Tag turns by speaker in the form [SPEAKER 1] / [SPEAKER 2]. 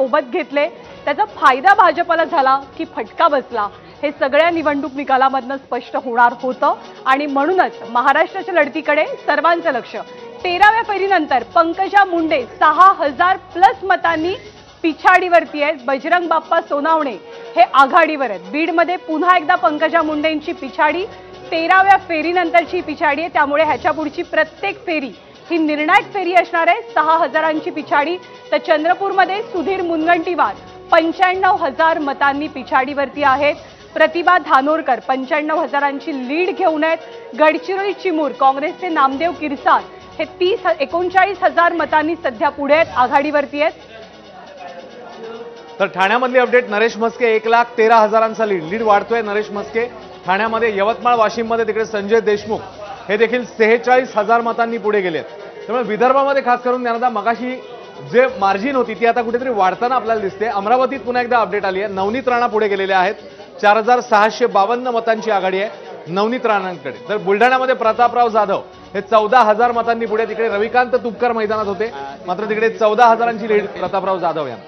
[SPEAKER 1] सोबत घेतले, त्याचा फायदा भाजपला झाला की फटका बसला हे सगळ्या निवडणूक निकालामधनं स्पष्ट होणार होतं आणि म्हणूनच महाराष्ट्राच्या लढतीकडे सर्वांचं लक्ष 13व्या फेरीनंतर पंकजा मुंडे 6000+ मतांनी पिछाडीवरती आहेत। बजरंग बाप्पा सोनावणे हे आघाडीवर आहेत। बीडमध्ये पुन्हा एकदा पंकजा मुंडेंची पिछाडी 13व्या फेरीनंतरची पिछाडी आहे, त्यामुळे ह्याच्या पुढची प्रत्येक फेरी ही निर्णायक फेरी असणार आहे। 6000ची पिछाडी। तर चंद्रपूरमध्ये सुधीर मुनगंटीवार 95,000 मतांनी पिछाडीवरती आहेत। प्रतिभा धानोरकर 95,000ची लीड घेऊन आहेत। गडचिरोली चिमूर काँग्रेसचे नामदेव किरसाळ हे 39,000 मतांनी सध्या पुढे आहेत, आघाडीवरती आहेत।
[SPEAKER 2] तर ठाण्यामधली अपडेट, नरेश म्हस्के 1,13,000चा लीड वाढतोय नरेश म्हस्के ठाण्यामध्ये। यवतमाळ वाशिममध्ये तिकडे संजय देशमुख हे देखील 46,000 मतांनी पुढे गेलेत। त्यामुळे विदर्भामध्ये खास करून ज्ञानदा मगाशी जे मार्जिन होती ती आता कुठेतरी वाढताना आपल्याला दिसते। अमरावतीत पुन्हा एकदा अपडेट आली आहे, नवनीत राणा पुढे गेलेले आहेत, 4,652 मतांची आघाडी आहे नवनीत राणांकडे। तर बुलढाण्यामध्ये प्रतापराव जाधव हे 14,000 मतांनी पुढे, तिकडे रविकांत तुपकर मैदानात होते, मात्र तिकडे 14,000ची लीड प्रतापराव जाधव यांना।